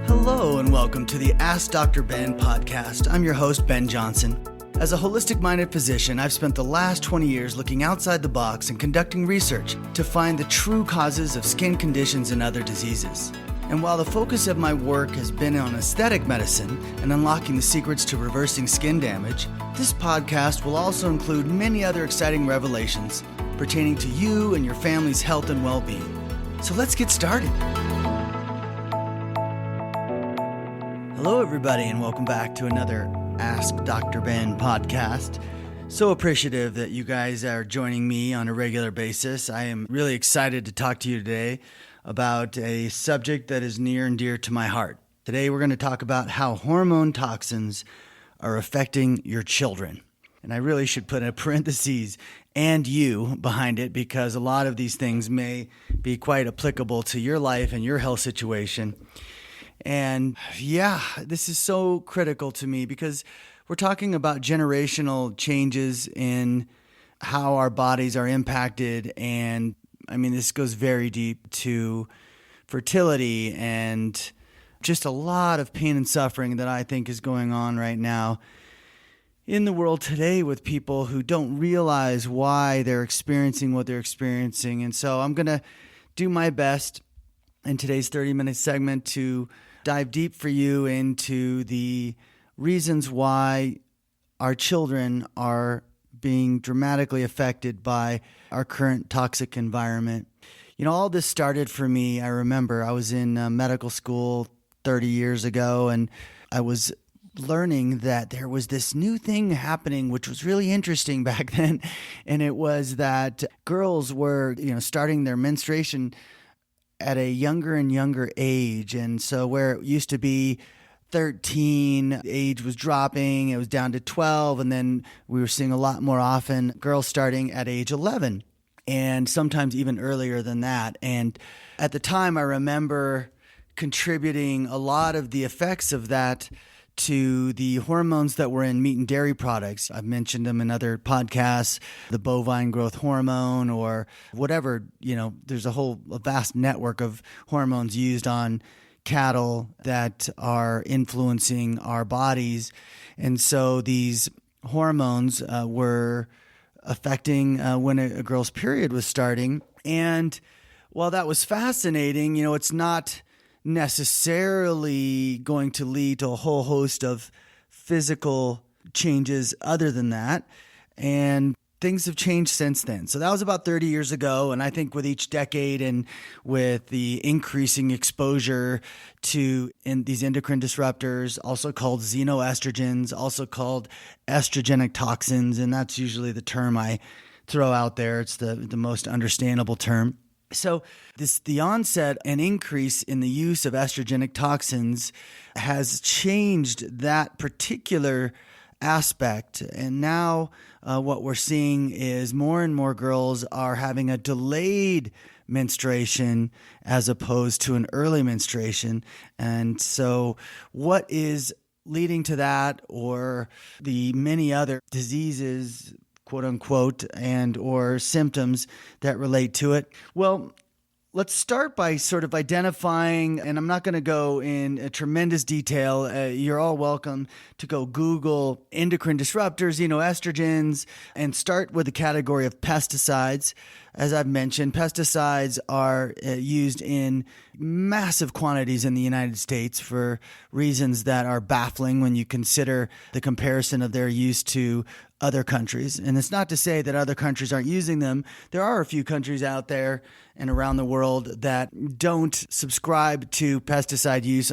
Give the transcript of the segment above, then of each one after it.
Hello and welcome to the AskDrBen podcast. I'm your host, Ben Johnson. As a holistic-minded physician, I've spent the last 20 years looking outside the box and conducting research to find the true causes of skin conditions and other diseases. And while the focus of my work has been on aesthetic medicine and unlocking the secrets to reversing skin damage, this podcast will also include many other exciting revelations pertaining to you and your family's health and well-being. So let's get started. Hello, everybody, and welcome back to another Ask Dr. Ben podcast. So appreciative that you guys are joining me on a regular basis. I am really excited to talk to you today about a subject that is near and dear to my heart. Today, we're going to talk about how hormone toxins are affecting your children. And I really should put a parentheses and you behind it because a lot of these things may be quite applicable to your life and your health situation. And yeah, this is so critical to me because we're talking about generational changes in how our bodies are impacted. And I mean, this goes very deep to fertility and just a lot of pain and suffering that I think is going on right now in the world today with people who don't realize why they're experiencing what they're experiencing. And so I'm going to do my best in today's 30-minute segment to dive deep for you into the reasons why our children are being dramatically affected by our current toxic environment. You know, all this started for me. I remember I was in medical school 30 years ago, and I was learning that there was this new thing happening, which was really interesting back then. And it was that girls were, starting their menstruation at a younger and younger age. And so where it used to be 13, age was dropping, it was down to 12. And then we were seeing a lot more often girls starting at age 11 and sometimes even earlier than that. And at the time, I remember contributing a lot of the effects of that to the hormones that were in meat and dairy products. I've mentioned them in other podcasts, the bovine growth hormone or whatever, there's a vast network of hormones used on cattle that are influencing our bodies. And so these hormones were affecting when a girl's period was starting. And while that was fascinating, it's not necessarily going to lead to a whole host of physical changes other than that. And things have changed since then. So that was about 30 years ago. And I think with each decade and with the increasing exposure to these endocrine disruptors, also called xenoestrogens, also called estrogenic toxins, and that's usually the term I throw out there. It's the most understandable term. So the onset and increase in the use of estrogenic toxins has changed that particular aspect. And now what we're seeing is more and more girls are having a delayed menstruation as opposed to an early menstruation. And so what is leading to that, or the many other diseases, quote unquote, and or symptoms that relate to it? Well, let's start by sort of identifying, and I'm not going to go in a tremendous detail. You're all welcome to go Google endocrine disruptors, estrogens, and start with the category of pesticides. As I've mentioned, pesticides are used in massive quantities in the United States for reasons that are baffling when you consider the comparison of their use to other countries. And it's not to say that other countries aren't using them. There are a few countries out there and around the world that don't subscribe to pesticide use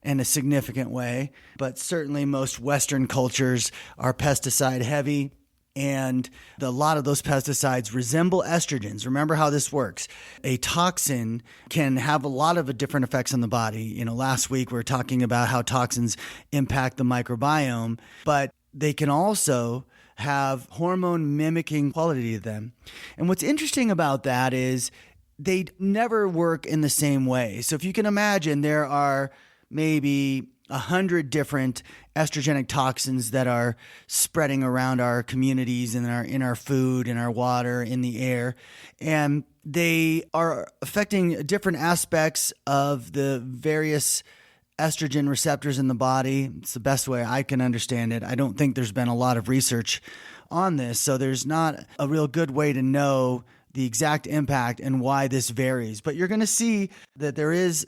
in a significant way. But certainly most Western cultures are pesticide heavy. And a lot of those pesticides resemble estrogens. Remember how this works. A toxin can have a lot of different effects on the body. Last week we were talking about how toxins impact the microbiome, but they can also have hormone mimicking quality to them. And what's interesting about that is they never work in the same way. So if you can imagine, there are maybe 100 different estrogenic toxins that are spreading around our communities and in our food, in our water, in the air. And they are affecting different aspects of the various estrogen receptors in the body. It's the best way I can understand it. I don't think there's been a lot of research on this, so there's not a real good way to know the exact impact and why this varies. But you're going to see that there's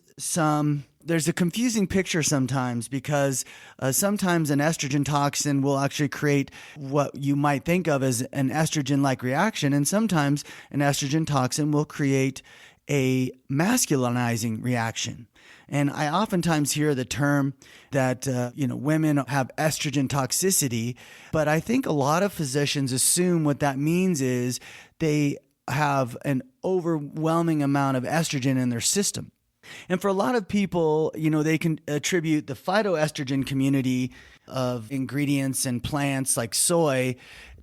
a confusing picture sometimes, because sometimes an estrogen toxin will actually create what you might think of as an estrogen-like reaction, and sometimes an estrogen toxin will create a masculinizing reaction. And I oftentimes hear the term that women have estrogen toxicity, but I think a lot of physicians assume what that means is they have an overwhelming amount of estrogen in their system. And for a lot of people, they can attribute the phytoestrogen community of ingredients and plants like soy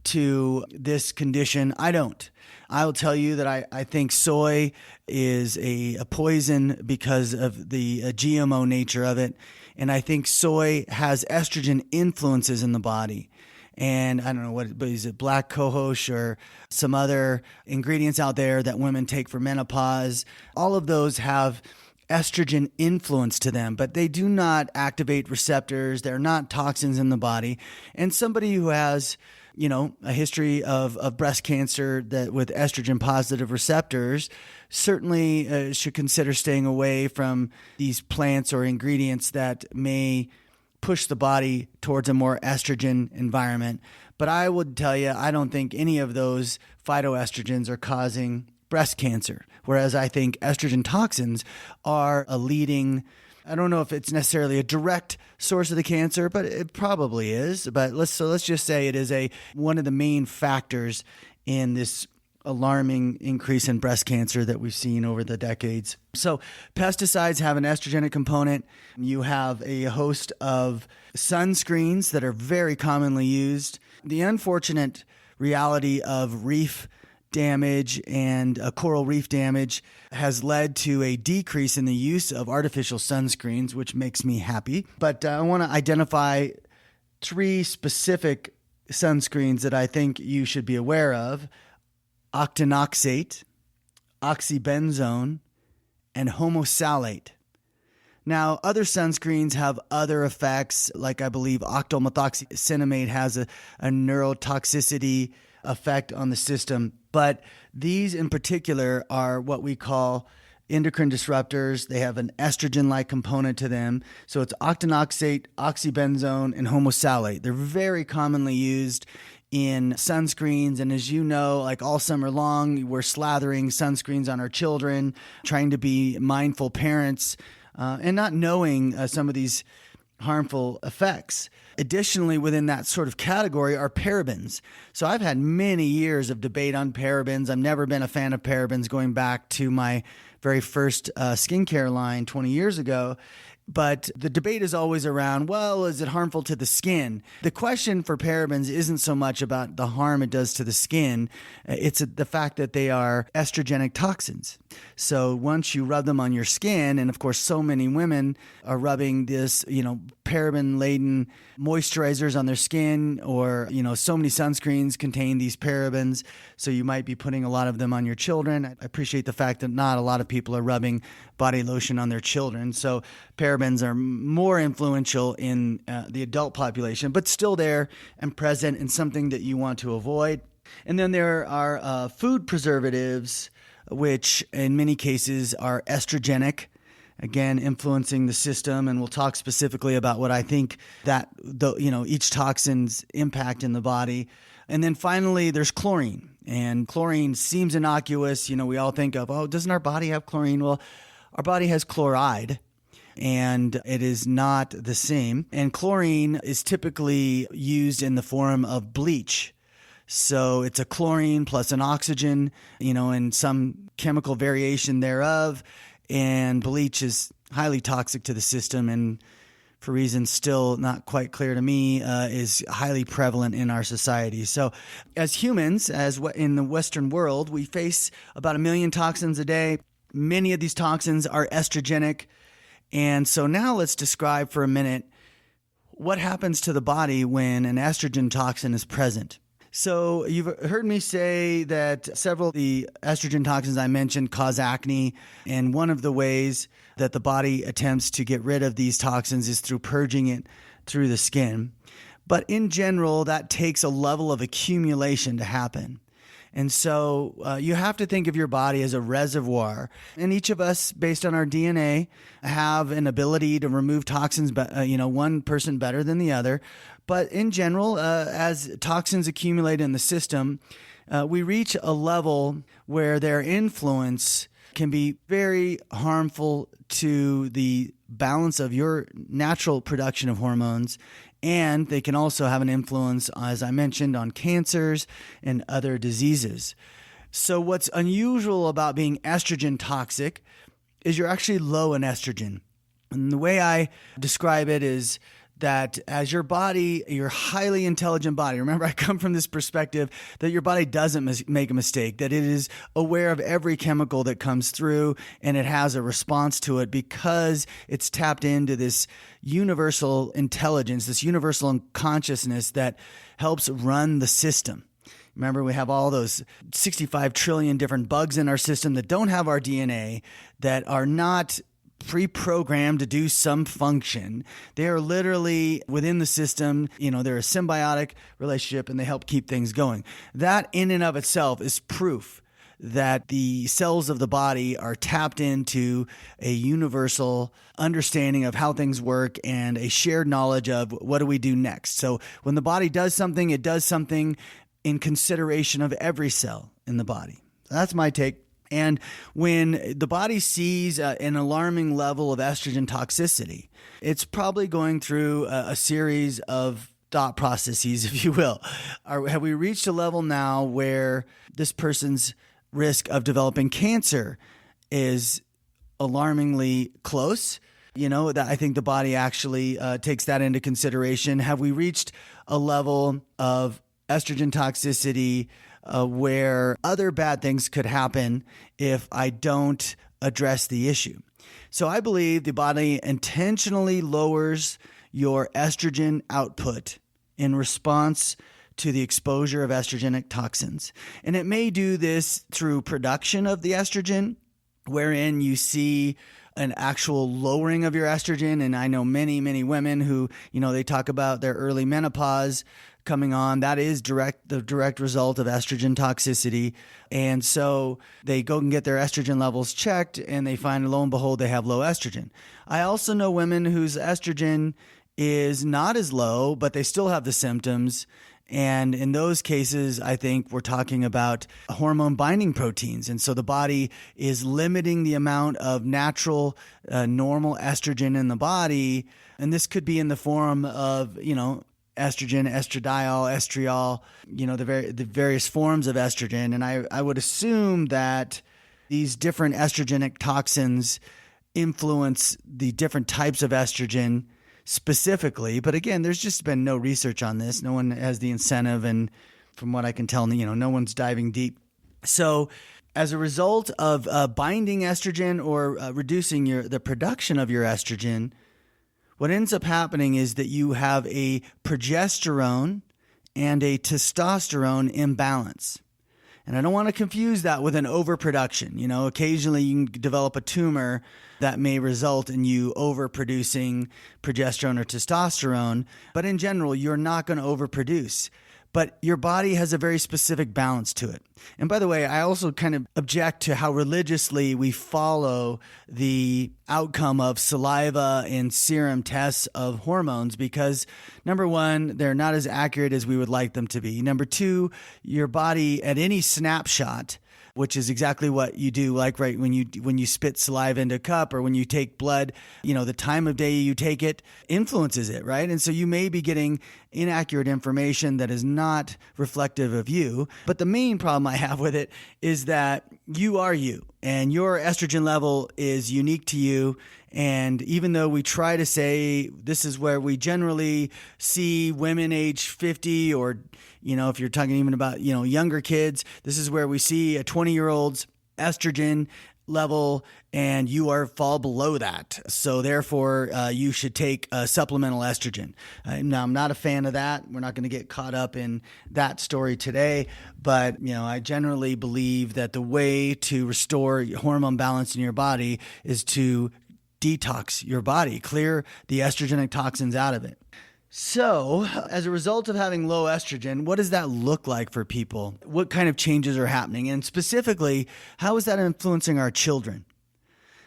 to this condition. I don't. I will tell you that I think soy is a poison because of the GMO nature of it. And I think soy has estrogen influences in the body. And I don't know but is it black cohosh or some other ingredients out there that women take for menopause? All of those have estrogen influence to them, but they do not activate receptors. They're not toxins in the body. And somebody who has, a history of breast cancer that with estrogen positive receptors certainly should consider staying away from these plants or ingredients that may push the body towards a more estrogen environment. But I would tell you, I don't think any of those phytoestrogens are causing breast cancer, whereas I think estrogen toxins are a leading, I don't know if it's necessarily a direct source of the cancer, but it probably is. But let's just say it is one of the main factors in this alarming increase in breast cancer that we've seen over the decades. So pesticides have an estrogenic component. You have a host of sunscreens that are very commonly used. The unfortunate reality of reef damage and coral reef damage has led to a decrease in the use of artificial sunscreens, which makes me happy. But I want to identify 3 specific sunscreens that I think you should be aware of: octinoxate, oxybenzone, and homosalate. Now, other sunscreens have other effects, like I believe octylmethoxycinnamate has a neurotoxicity effect on the system. But these in particular are what we call endocrine disruptors. They have an estrogen-like component to them. So it's octinoxate, oxybenzone, and homosalate. They're very commonly used in sunscreens. And as you know, like all summer long, we're slathering sunscreens on our children, trying to be mindful parents, and not knowing some of these harmful effects. Additionally, within that sort of category are parabens. So I've had many years of debate on parabens. I've never been a fan of parabens going back to my very first skincare line 20 years ago. But the debate is always around, well, is it harmful to the skin? The question for parabens isn't so much about the harm it does to the skin. It's the fact that they are estrogenic toxins. So once you rub them on your skin, and of course, so many women are rubbing this, paraben-laden moisturizers on their skin, or, so many sunscreens contain these parabens. So you might be putting a lot of them on your children. I appreciate the fact that not a lot of people are rubbing body lotion on their children. So parabens are more influential in the adult population, but still there and present, and something that you want to avoid. And then there are food preservatives, which in many cases are estrogenic, again, influencing the system. And we'll talk specifically about what I think that each toxin's impact in the body. And then finally, there's chlorine. And chlorine seems innocuous. We all think of, doesn't our body have chlorine? Well, our body has chloride, and it is not the same. And chlorine is typically used in the form of bleach. So it's a chlorine plus an oxygen, and some chemical variation thereof. And bleach is highly toxic to the system, and for reasons still not quite clear to me, is highly prevalent in our society. So as humans, in the Western world, we face about 1 million toxins a day. Many of these toxins are estrogenic. And so now let's describe for a minute what happens to the body when an estrogen toxin is present. So you've heard me say that several of the estrogen toxins I mentioned cause acne. And one of the ways that the body attempts to get rid of these toxins is through purging it through the skin. But in general, that takes a level of accumulation to happen. And so you have to think of your body as a reservoir. And each of us, based on our DNA, have an ability to remove toxins, one person better than the other. But in general, as toxins accumulate in the system, we reach a level where their influence can be very harmful to the balance of your natural production of hormones. And they can also have an influence, as I mentioned, on cancers and other diseases. So what's unusual about being estrogen toxic is you're actually low in estrogen. And the way I describe it is that as your body, your highly intelligent body, remember I come from this perspective that your body doesn't make a mistake, that it is aware of every chemical that comes through and it has a response to it because it's tapped into this universal intelligence, this universal consciousness that helps run the system. Remember, we have all those 65 trillion different bugs in our system that don't have our DNA, that are not pre-programmed to do some function. They are literally within the system. They're a symbiotic relationship and they help keep things going. That in and of itself is proof that the cells of the body are tapped into a universal understanding of how things work and a shared knowledge of what do we do next. So when the body does something, it does something in consideration of every cell in the body. So that's my take. And when the body sees an alarming level of estrogen toxicity, it's probably going through a series of thought processes, if you will. Have we reached a level now where this person's risk of developing cancer is alarmingly close? That I think the body actually takes that into consideration. Have we reached a level of estrogen toxicity where other bad things could happen if I don't address the issue? So I believe the body intentionally lowers your estrogen output in response to the exposure of estrogenic toxins. And it may do this through production of the estrogen, wherein you see an actual lowering of your estrogen. And I know many, many women who, they talk about their early menopause coming on. That is the direct result of estrogen toxicity. And so they go and get their estrogen levels checked and they find, lo and behold, they have low estrogen. I also know women whose estrogen is not as low, but they still have the symptoms. And in those cases, I think we're talking about hormone binding proteins. And so the body is limiting the amount of natural, normal estrogen in the body. And this could be in the form of, estrogen, estradiol, estriol, the various forms of estrogen. And I would assume that these different estrogenic toxins influence the different types of estrogen specifically. But again, there's just been no research on this. No one has the incentive. And from what I can tell, no one's diving deep. So as a result of binding estrogen or reducing the production of your estrogen, what ends up happening is that you have a progesterone and a testosterone imbalance. And I don't want to confuse that with an overproduction. Occasionally you can develop a tumor that may result in you overproducing progesterone or testosterone. But in general, you're not going to overproduce. But your body has a very specific balance to it. And by the way, I also kind of object to how religiously we follow the outcome of saliva and serum tests of hormones because, number one, they're not as accurate as we would like them to be. Number two, your body at any snapshot, which is exactly what you do, like right when you spit saliva into a cup or when you take blood, the time of day you take it influences it, right? And so you may be getting inaccurate information that is not reflective of you. But the main problem I have with it is that you are you and your estrogen level is unique to you. And even though we try to say this is where we generally see women age 50 or, if you're talking even about, younger kids, this is where we see a 20-year-old's estrogen level and you fall below that. So therefore, you should take supplemental estrogen. Now, I'm not a fan of that. We're not going to get caught up in that story today. But, I generally believe that the way to restore hormone balance in your body is to detox your body, clear the estrogenic toxins out of it. So, as a result of having low estrogen, what does that look like for people? What kind of changes are happening? And specifically, how is that influencing our children?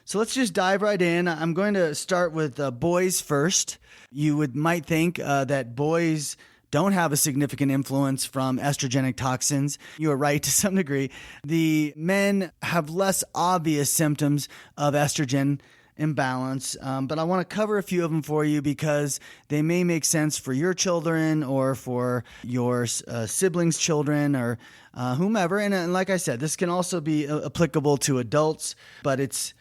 So let's just dive right in. I'm going to start with boys first. You might think that boys don't have a significant influence from estrogenic toxins. You are right to some degree. The men have less obvious symptoms of estrogen imbalance, but I want to cover a few of them for you because they may make sense for your children or for your siblings' children or whomever. And like I said, this can also be applicable to adults, but it's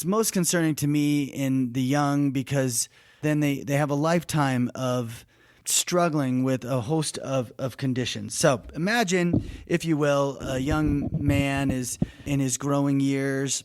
most concerning to me in the young because then they have a lifetime of struggling with a host of conditions. So imagine, if you will, a young man is in his growing years.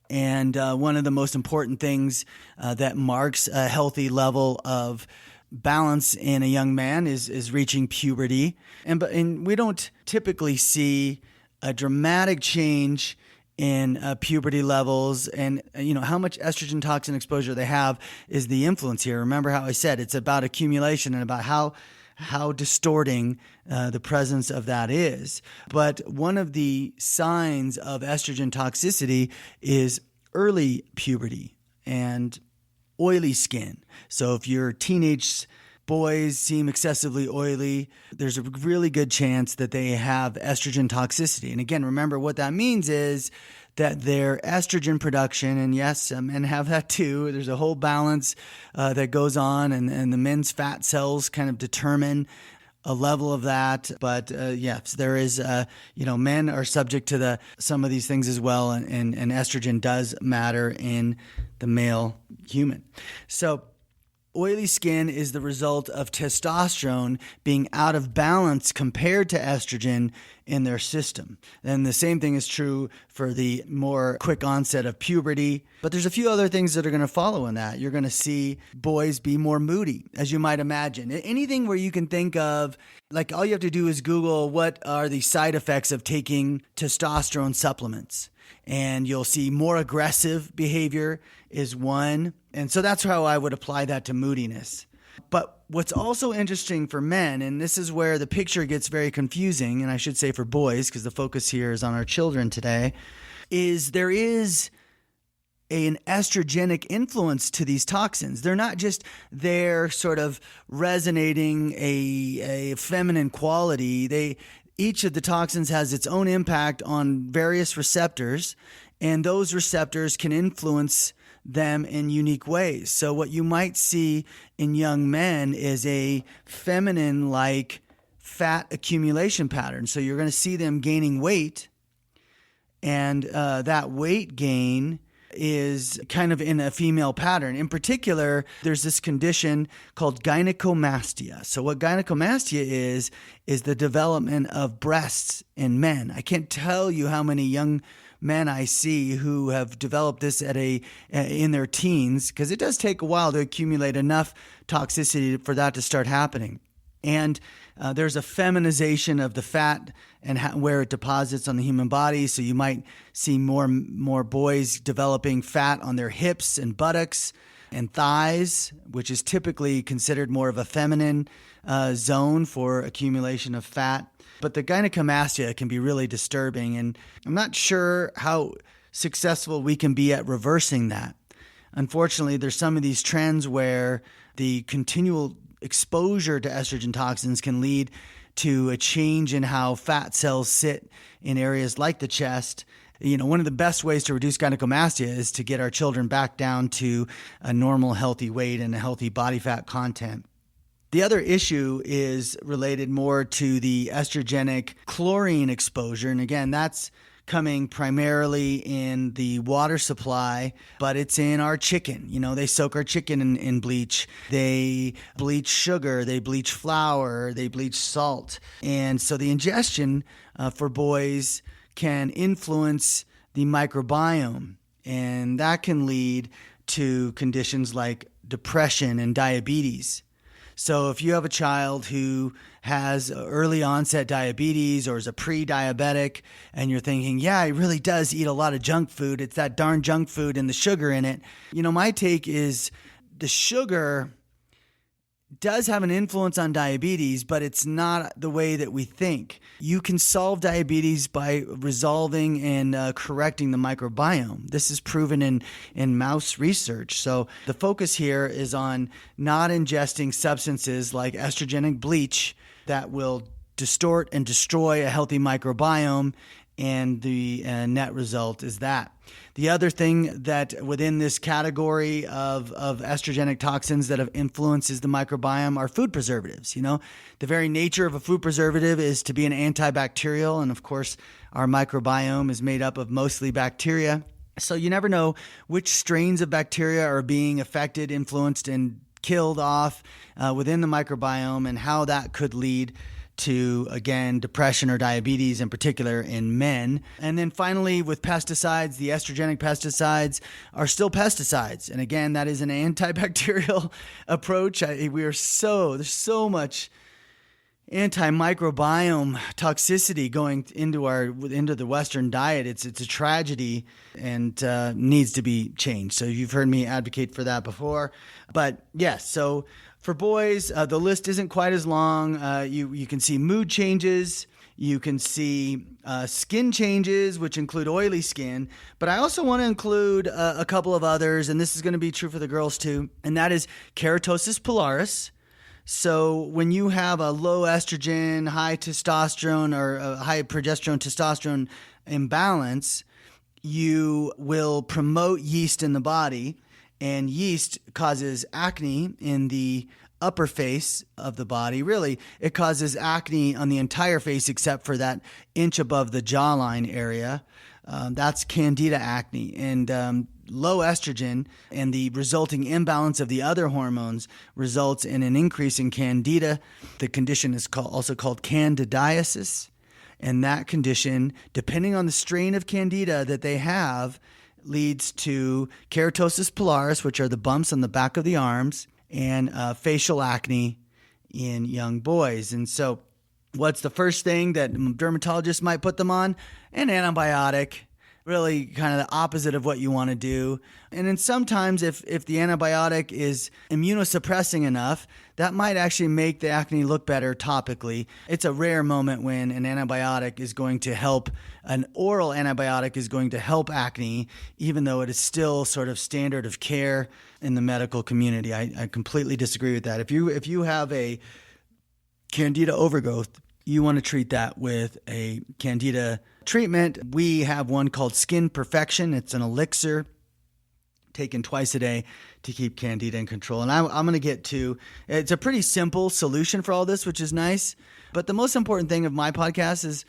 And one of the most important things that marks a healthy level of balance in a young man is reaching puberty. And we don't typically see a dramatic change in puberty levels, and how much estrogen toxin exposure they have is the influence here. Remember how I said it's about accumulation and about how distorting the presence of that is. But one of the signs of estrogen toxicity is early puberty and oily skin. So if your teenage boys seem excessively oily, there's a really good chance that they have estrogen toxicity. And again, remember what that means is that their estrogen production, and yes, men have that too. There's a whole balance that goes on, and the men's fat cells kind of determine a level of that. But yes, there is, men are subject to some of these things as well, and estrogen does matter in the male human. So oily skin is the result of testosterone being out of balance compared to estrogen in their system. And the same thing is true for the more quick onset of puberty. But there's a few other things that are going to follow in that. You're going to see boys be more moody, as you might imagine. Anything where you can think of, like all you have to do is Google what are the side effects of taking testosterone supplements. And you'll see more aggressive behavior is one. And so that's how I would apply that to moodiness. But what's also interesting for men, and this is where the picture gets very confusing, and I should say for boys, because the focus here is on our children today, is there is an estrogenic influence to these toxins. They're not just there sort of resonating a feminine quality. Each of the toxins has its own impact on various receptors, and those receptors can influence them in unique ways. So what you might see in young men is a feminine-like fat accumulation pattern. So you're going to see them gaining weight, and that weight gain is kind of in a female pattern. In particular, there's this condition called gynecomastia. So what gynecomastia is the development of breasts in men. I can't tell you how many young men I see who have developed this in their teens, because it does take a while to accumulate enough toxicity for that to start happening. And there's a feminization of the fat and where it deposits on the human body. So you might see more boys developing fat on their hips and buttocks and thighs, which is typically considered more of a feminine zone for accumulation of fat. But the gynecomastia can be really disturbing, and I'm not sure how successful we can be at reversing that. Unfortunately, there's some of these trends where the continual exposure to estrogen toxins can lead to a change in how fat cells sit in areas like the chest. One of the best ways to reduce gynecomastia is to get our children back down to a normal, healthy weight and a healthy body fat content. The other issue is related more to the estrogenic chlorine exposure. And again, that's coming primarily in the water supply, but it's in our chicken. They soak our chicken in bleach. They bleach sugar. They bleach flour. They bleach salt. And so the ingestion for boys can influence the microbiome. And that can lead to conditions like depression and diabetes. So if you have a child who has early onset diabetes or is a pre-diabetic and you're thinking, yeah, he really does eat a lot of junk food. It's that darn junk food and the sugar in it. My take is the sugar does have an influence on diabetes, but it's not the way that we think. You can solve diabetes by resolving and correcting the microbiome. This is proven in mouse research. So the focus here is on not ingesting substances like estrogenic bleach that will distort and destroy a healthy microbiome, and the net result is that. The other thing that within this category of estrogenic toxins that have influences the microbiome are food preservatives. The very nature of a food preservative is to be an antibacterial. And of course, our microbiome is made up of mostly bacteria. So you never know which strains of bacteria are being affected, influenced, and killed off within the microbiome, and how that could lead to, again, depression or diabetes in particular in men. And then finally, with pesticides, the estrogenic pesticides are still pesticides. And again, that is an antibacterial approach. There's so much antimicrobiome toxicity going into the Western diet. It's a tragedy and needs to be changed. So you've heard me advocate for that before. But yes, so for boys, the list isn't quite as long. You can see mood changes. You can see skin changes, which include oily skin. But I also want to include a couple of others, and this is going to be true for the girls too, and that is keratosis pilaris. So when you have a low estrogen, high testosterone, or a high progesterone testosterone imbalance, you will promote yeast in the body. And yeast causes acne in the upper face of the body. Really, it causes acne on the entire face except for that inch above the jawline area. That's candida acne. And low estrogen and the resulting imbalance of the other hormones results in an increase in candida. The condition is also called candidiasis. And that condition, depending on the strain of candida that they have, leads to keratosis pilaris, which are the bumps on the back of the arms, and facial acne in young boys. And so what's the first thing that dermatologists might put them on? An antibiotic. Really kind of the opposite of what you want to do. And then sometimes if the antibiotic is immunosuppressing enough, that might actually make the acne look better topically. It's a rare moment when an antibiotic is going to help, an oral antibiotic is going to help acne, even though it is still sort of standard of care in the medical community. I completely disagree with that. If you have a candida overgrowth, you want to treat that with a candida treatment. We have one called Skin Perfection. It's an elixir taken twice a day to keep candida in control. And I'm going to get to, it's a pretty simple solution for all this, which is nice. But the most important thing of my podcast is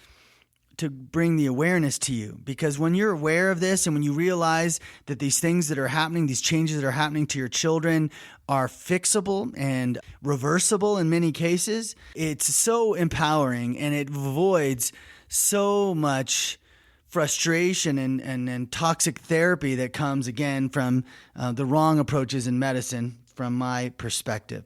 to bring the awareness to you, because when you're aware of this and when you realize that these things that are happening, these changes that are happening to your children are fixable and reversible in many cases, it's so empowering, and it avoids so much frustration and toxic therapy that comes, again, from the wrong approaches in medicine from my perspective.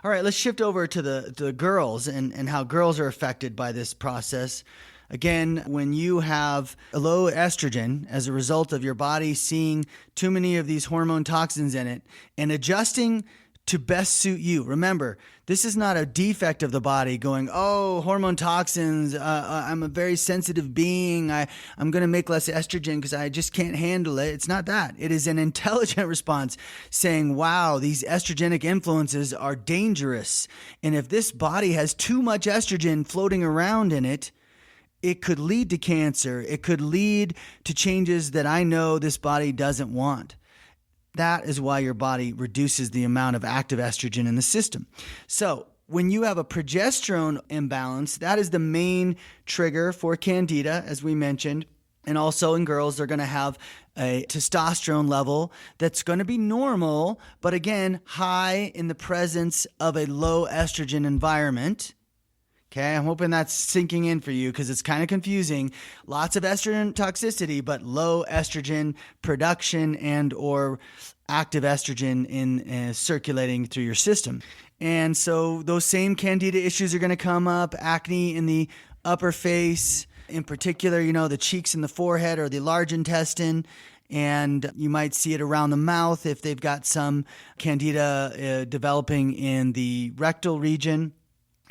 All right, let's shift over to the girls and how girls are affected by this process. Again, when you have a low estrogen as a result of your body seeing too many of these hormone toxins in it and adjusting to best suit you. Remember, this is not a defect of the body going, oh, hormone toxins, I'm a very sensitive being, I'm going to make less estrogen because I just can't handle it. It's not that. It is an intelligent response saying, wow, these estrogenic influences are dangerous. And if this body has too much estrogen floating around in it, it could lead to cancer. It could lead to changes that I know this body doesn't want. That is why your body reduces the amount of active estrogen in the system. So when you have a progesterone imbalance, that is the main trigger for candida, as we mentioned. And also in girls, they're going to have a testosterone level that's going to be normal, but again, high in the presence of a low estrogen environment. Okay, I'm hoping that's sinking in for you because it's kind of confusing. Lots of estrogen toxicity, but low estrogen production and or active estrogen in circulating through your system. And so those same candida issues are going to come up, acne in the upper face, in particular, the cheeks and the forehead or the large intestine. And you might see it around the mouth if they've got some candida developing in the rectal region.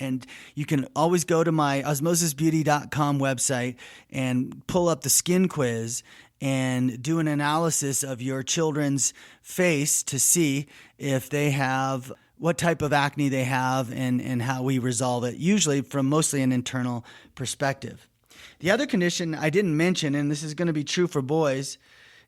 And you can always go to my osmosisbeauty.com website and pull up the skin quiz and do an analysis of your children's face to see if they have what type of acne they have and how we resolve it, usually from mostly an internal perspective. The other condition I didn't mention, and this is going to be true for boys,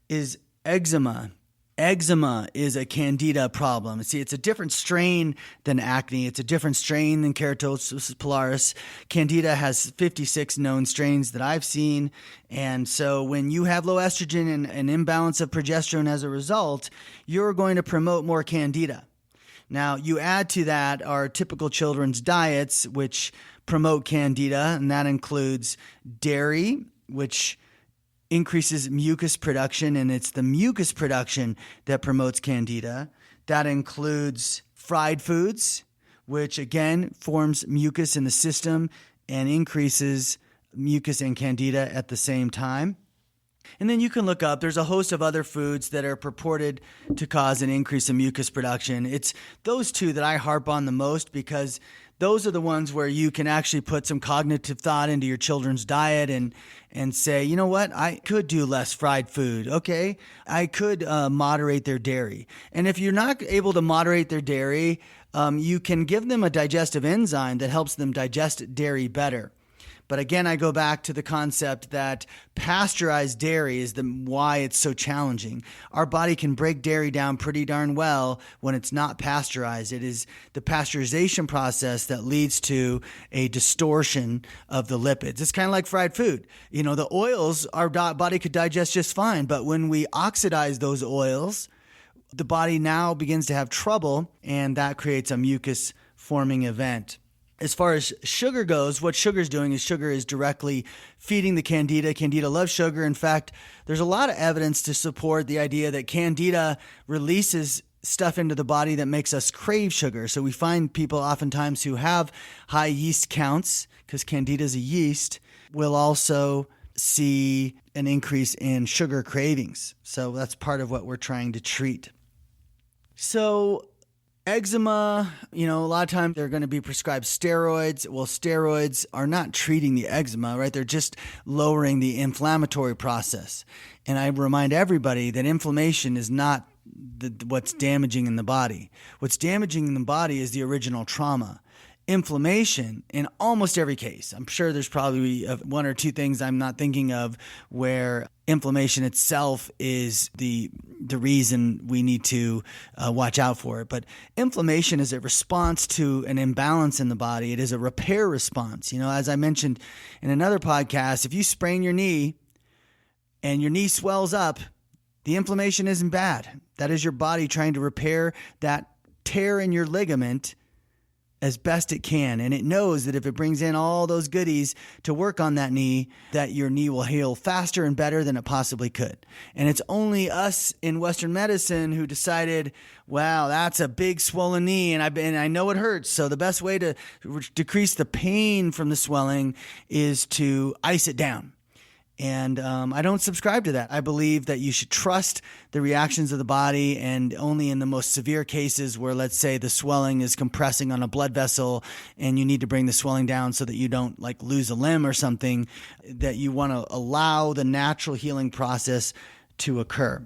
is eczema. Eczema is a candida problem. See, it's a different strain than acne. It's a different strain than keratosis pilaris. Candida has 56 known strains that I've seen. And so when you have low estrogen and an imbalance of progesterone as a result, you're going to promote more candida. Now, you add to that our typical children's diets, which promote candida, and that includes dairy, which increases mucus production, and it's the mucus production that promotes candida. That includes fried foods, which again forms mucus in the system and increases mucus and candida at the same time. And then you can look up, there's a host of other foods that are purported to cause an increase in mucus production. It's those two that I harp on the most because those are the ones where you can actually put some cognitive thought into your children's diet and say, you know what, I could do less fried food. Okay, I could moderate their dairy. And if you're not able to moderate their dairy, you can give them a digestive enzyme that helps them digest dairy better. But again, I go back to the concept that pasteurized dairy is why it's so challenging. Our body can break dairy down pretty darn well when it's not pasteurized. It is the pasteurization process that leads to a distortion of the lipids. It's kind of like fried food. The oils our body could digest just fine, but when we oxidize those oils, the body now begins to have trouble, and that creates a mucus forming event. As far as sugar goes, what sugar is doing is sugar is directly feeding the candida. Candida loves sugar. In fact, there's a lot of evidence to support the idea that candida releases stuff into the body that makes us crave sugar. So we find people oftentimes who have high yeast counts, because candida is a yeast, will also see an increase in sugar cravings. So that's part of what we're trying to treat. So eczema, a lot of times they're going to be prescribed steroids. Well, steroids are not treating the eczema, right? They're just lowering the inflammatory process. And I remind everybody that inflammation is not what's damaging in the body. What's damaging in the body is the original trauma. Inflammation, in almost every case, I'm sure there's probably one or two things I'm not thinking of where inflammation itself is the reason we need to watch out for it. But inflammation is a response to an imbalance in the body. It is a repair response. As I mentioned in another podcast, if you sprain your knee and your knee swells up, the inflammation isn't bad. That is your body trying to repair that tear in your ligament as best it can. And it knows that if it brings in all those goodies to work on that knee, that your knee will heal faster and better than it possibly could. And it's only us in Western medicine who decided, wow, that's a big swollen knee and I know it hurts. So the best way to decrease the pain from the swelling is to ice it down. And I don't subscribe to that. I believe that you should trust the reactions of the body, and only in the most severe cases where, let's say, the swelling is compressing on a blood vessel and you need to bring the swelling down so that you don't lose a limb or something, that you want to allow the natural healing process to occur.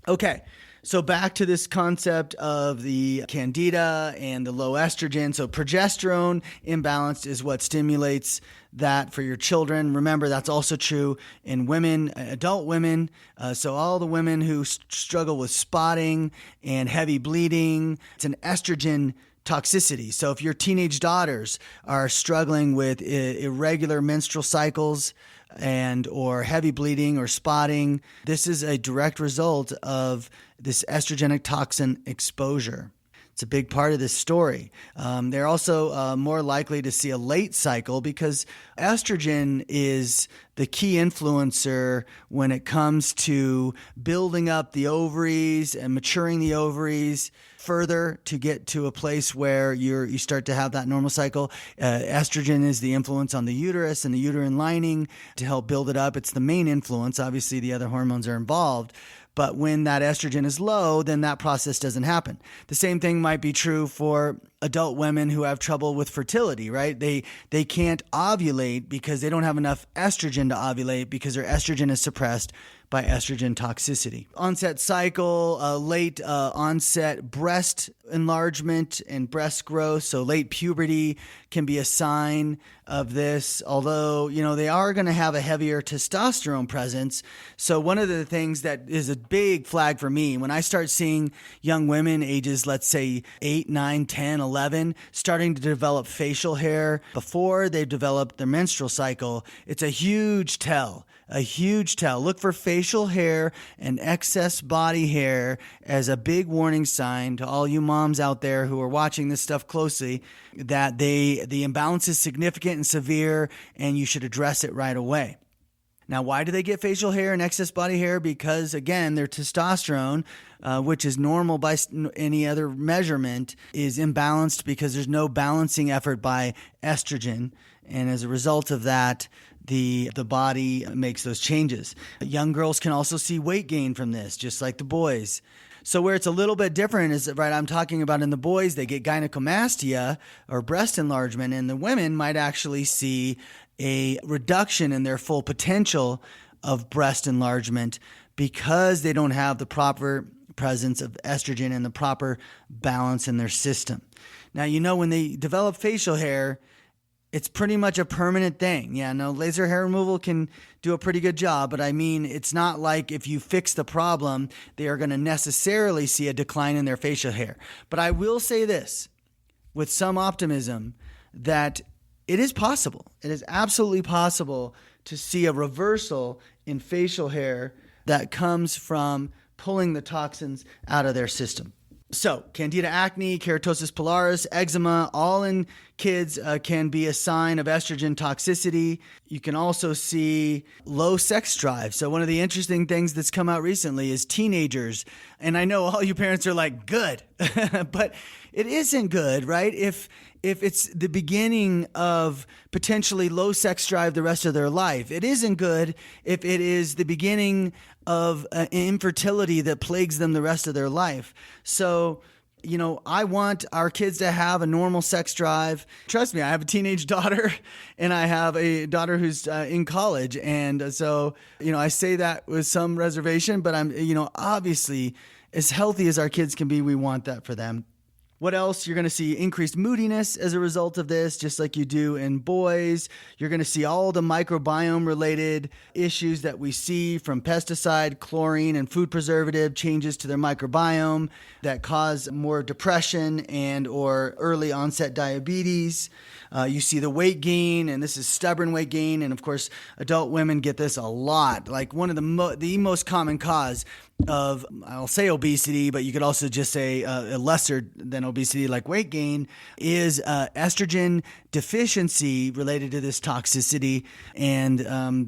Okay. So back to this concept of the candida and the low estrogen. So progesterone imbalanced is what stimulates that for your children. Remember, that's also true in women, adult women. So all the women who struggle with spotting and heavy bleeding, it's an estrogen toxicity. So if your teenage daughters are struggling with irregular menstrual cycles and or heavy bleeding or spotting, this is a direct result of this estrogenic toxin exposure. It's a big part of this story. They're also more likely to see a late cycle because estrogen is the key influencer when it comes to building up the ovaries and maturing the ovaries further to get to a place where you start to have that normal cycle. Estrogen is the influence on the uterus and the uterine lining to help build it up. It's the main influence. Obviously, the other hormones are involved. But when that estrogen is low, then that process doesn't happen. The same thing might be true for adult women who have trouble with fertility, right? They can't ovulate because they don't have enough estrogen to ovulate because their estrogen is suppressed by estrogen toxicity. Onset cycle, late onset breast enlargement and breast growth. So late puberty can be a sign of this, although, they are going to have a heavier testosterone presence. So one of the things that is a big flag for me, when I start seeing young women ages, let's say 8, 9, 10, 11, starting to develop facial hair before they've developed their menstrual cycle, it's a huge tell. A huge tell. Look for facial hair and excess body hair as a big warning sign to all you moms out there who are watching this stuff closely that the imbalance is significant and severe and you should address it right away. Now, why do they get facial hair and excess body hair? Because, again, their testosterone, which is normal by any other measurement, is imbalanced because there's no balancing effort by estrogen. And as a result of that, the body makes those changes. Young girls can also see weight gain from this, just like the boys. So where it's a little bit different is, right, I'm talking about in the boys, they get gynecomastia or breast enlargement, and the women might actually see a reduction in their full potential of breast enlargement because they don't have the proper presence of estrogen and the proper balance in their system. Now, when they develop facial hair, it's pretty much a permanent thing. Yeah, no, laser hair removal can do a pretty good job, but I mean, it's not like if you fix the problem, they are going to necessarily see a decline in their facial hair. But I will say this with some optimism that it is possible. It is absolutely possible to see a reversal in facial hair that comes from pulling the toxins out of their system. So, candida acne, keratosis pilaris, eczema, all in kids can be a sign of estrogen toxicity. You can also see low sex drive. So one of the interesting things that's come out recently is teenagers. And I know all you parents are like, good, but it isn't good, right? If it's the beginning of potentially low sex drive the rest of their life. It isn't good if it is the beginning of infertility that plagues them the rest of their life. So, I want our kids to have a normal sex drive. Trust me, I have a teenage daughter and I have a daughter who's in college. And so, I say that with some reservation, but I'm, obviously as healthy as our kids can be, we want that for them. What else? You're going to see increased moodiness as a result of this, just like you do in boys. You're going to see all the microbiome-related issues that we see from pesticide, chlorine, and food preservative changes to their microbiome that cause more depression and or early onset diabetes. You see the weight gain, and this is stubborn weight gain. And of course, adult women get this a lot. Like one of the most common cause of, I'll say obesity, but you could also just say a lesser than obesity, like weight gain, is estrogen deficiency related to this toxicity and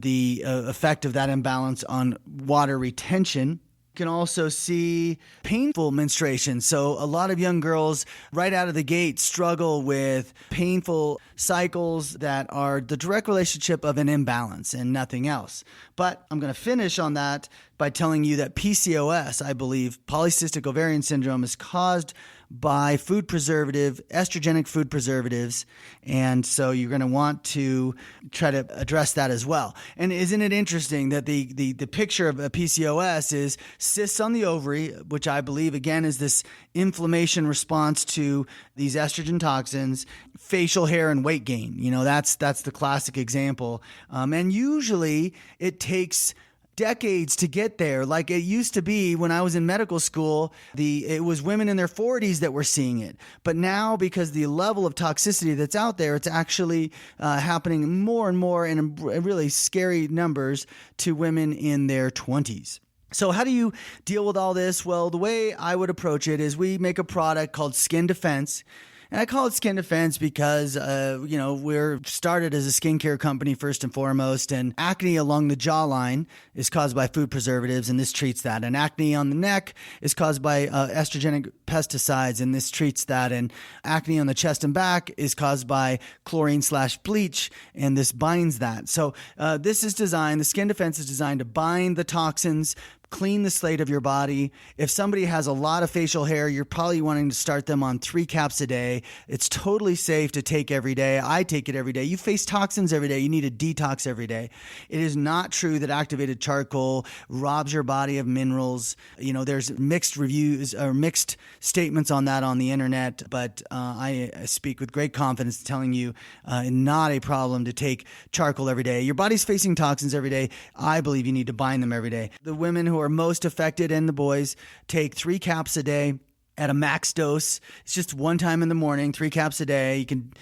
the effect of that imbalance on water retention. You can also see painful menstruation. So a lot of young girls right out of the gate struggle with painful cycles that are the direct relationship of an imbalance and nothing else. But I'm going to finish on that by telling you that PCOS, I believe, polycystic ovarian syndrome, is caused by estrogenic food preservatives. And so you're going to want to try to address that as well. And isn't it interesting that the picture of a PCOS is cysts on the ovary, which I believe, again, is this inflammation response to these estrogen toxins, facial hair, and weight gain. That's the classic example. And usually it takes decades to get there. Like it used to be when I was in medical school, it was women in their 40s that were seeing it. But now, because the level of toxicity that's out there, it's actually happening more and more in really scary numbers to women in their 20s. So how do you deal with all this? Well, the way I would approach it is we make a product called Skin Defense. And I call it Skin Defense because, we're started as a skincare company first and foremost, and acne along the jawline is caused by food preservatives, and this treats that. And acne on the neck is caused by estrogenic pesticides, and this treats that. And acne on the chest and back is caused by chlorine/bleach, and this binds that. So the Skin Defense is designed to bind the toxins, clean the slate of your body. If somebody has a lot of facial hair, you're probably wanting to start them on 3 caps a day. It's totally safe to take every day. I take it every day. You face toxins every day. You need a detox every day. It is not true that activated charcoal robs your body of minerals. There's mixed reviews or mixed statements on that on the internet, but I speak with great confidence telling you not a problem to take charcoal every day. Your body's facing toxins every day. I believe you need to bind them every day. The women who are most affected and the boys take 3 caps a day at a max dose. It's just one time in the morning, 3 caps a day. You can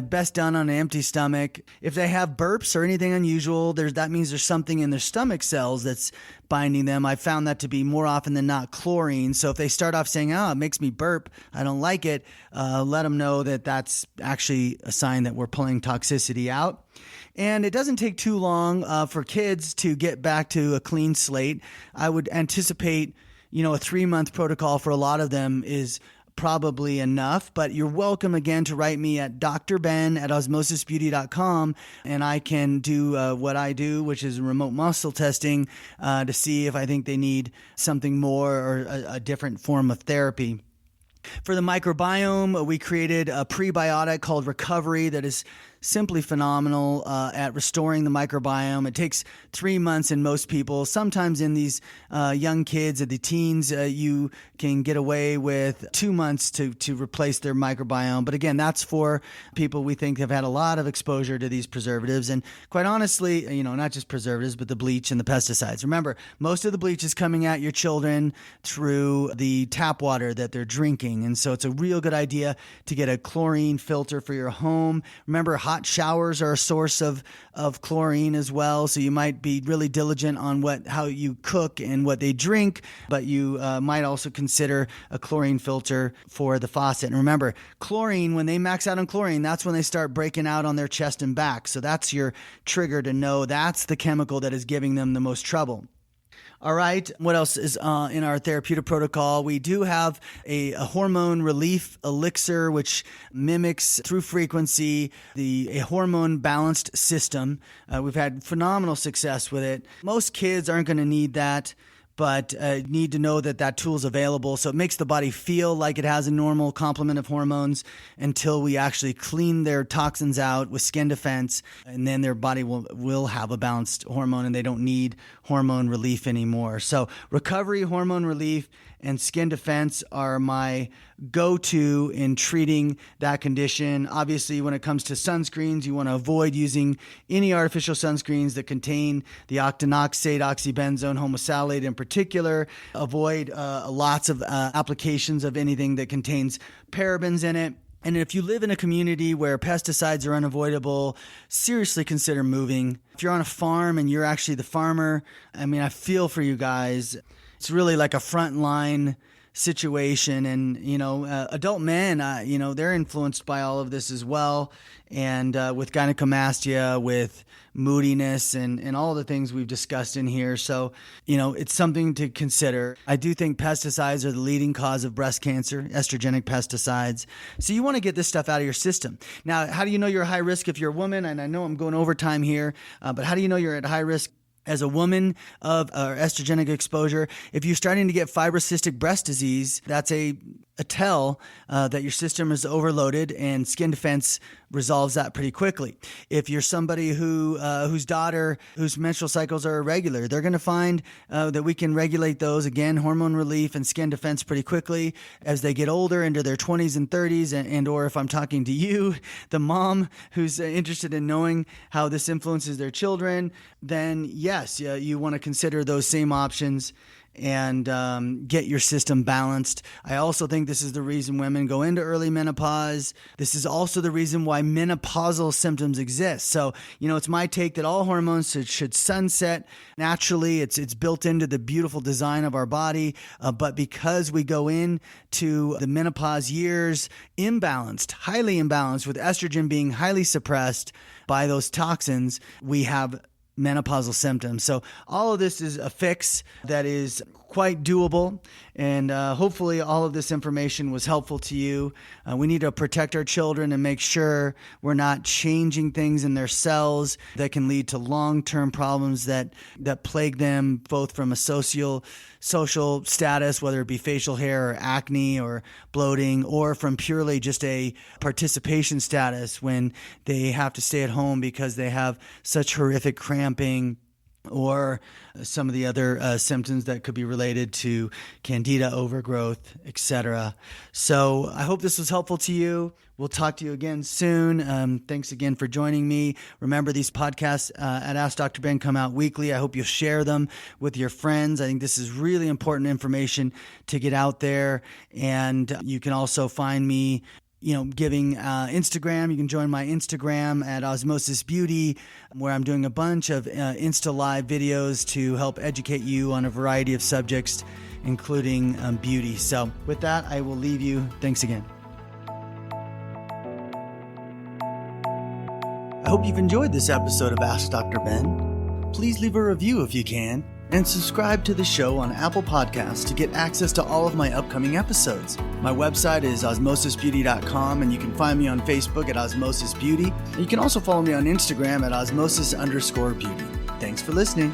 best done on an empty stomach. If they have burps or anything unusual, that means there's something in their stomach cells that's binding them. I found that to be more often than not chlorine. So if they start off saying, it makes me burp, I don't like it, let them know that that's actually a sign that we're pulling toxicity out. And it doesn't take too long for kids to get back to a clean slate. I would anticipate, a 3-month protocol for a lot of them is probably enough, but you're welcome again to write me at drben at osmosisbeauty.com, and I can do what I do, which is remote muscle testing to see if I think they need something more or a different form of therapy. For the microbiome, we created a prebiotic called Recovery that is simply phenomenal at restoring the microbiome. It takes 3 months in most people. Sometimes in these young kids or the teens, you can get away with 2 months to replace their microbiome. But again, that's for people we think have had a lot of exposure to these preservatives. And quite honestly, not just preservatives, but the bleach and the pesticides. Remember, most of the bleach is coming at your children through the tap water that they're drinking. And so it's a real good idea to get a chlorine filter for your home. Remember, hot showers are a source of chlorine as well. So you might be really diligent on how you cook and what they drink, but you might also consider a chlorine filter for the faucet. And remember, chlorine, when they max out on chlorine, that's when they start breaking out on their chest and back. So that's your trigger to know that's the chemical that is giving them the most trouble. All right. What else is in our therapeutic protocol? We do have a hormone relief elixir, which mimics through frequency a hormone balanced system. We've had phenomenal success with it. Most kids aren't going to need that, but need to know that tool is available. So it makes the body feel like it has a normal complement of hormones until we actually clean their toxins out with Skin Defense, and then their body will have a balanced hormone and they don't need hormone relief anymore. So Recovery, Hormone Relief, and Skin Defense are my go-to in treating that condition. Obviously, when it comes to sunscreens, you want to avoid using any artificial sunscreens that contain the octinoxate, oxybenzone, homosalate in particular. Avoid lots of applications of anything that contains parabens in it. And if you live in a community where pesticides are unavoidable, seriously consider moving. If you're on a farm and you're actually the farmer, I feel for you guys. It's really like a frontline situation. And, adult men, they're influenced by all of this as well. And with gynecomastia, with moodiness and all the things we've discussed in here. So, it's something to consider. I do think pesticides are the leading cause of breast cancer, estrogenic pesticides. So you want to get this stuff out of your system. Now, how do you know you're high risk if you're a woman? And I know I'm going over time here, but how do you know you're at high risk as a woman of estrogenic exposure? If you're starting to get fibrocystic breast disease, that's a tell that your system is overloaded, and Skin Defense resolves that pretty quickly. If you're somebody whose menstrual cycles are irregular, they're going to find that we can regulate those, again, Hormone Relief and Skin Defense, pretty quickly as they get older into their 20s and 30s, and or if I'm talking to you, the mom who's interested in knowing how this influences their children, then yes, you want to consider those same options. and get your system balanced. I also think this is the reason women go into early menopause. This is also the reason why menopausal symptoms exist. So, it's my take that all hormones should sunset naturally. It's built into the beautiful design of our body. But because we go into the menopause years imbalanced, highly imbalanced, with estrogen being highly suppressed by those toxins, we have menopausal symptoms. So all of this is a fix that is quite doable, and hopefully all of this information was helpful to you. We need to protect our children and make sure we're not changing things in their cells that can lead to long-term problems that plague them, both from a social status, whether it be facial hair or acne or bloating, or from purely just a participation status when they have to stay at home because they have such horrific cramping or some of the other symptoms that could be related to candida overgrowth, etc. So I hope this was helpful to you. We'll talk to you again soon. Thanks again for joining me. Remember, these podcasts at AskDrBen come out weekly. I hope you'll share them with your friends. I think this is really important information to get out there. And you can also find me giving Instagram. You can join my Instagram at Osmosis Beauty, where I'm doing a bunch of Insta Live videos to help educate you on a variety of subjects, including beauty. So with that, I will leave you. Thanks again. I hope you've enjoyed this episode of Ask Dr. Ben. Please leave a review if you can, and subscribe to the show on Apple Podcasts to get access to all of my upcoming episodes. My website is osmosisbeauty.com, and you can find me on Facebook at Osmosis Beauty. And you can also follow me on Instagram at osmosis_beauty. Thanks for listening.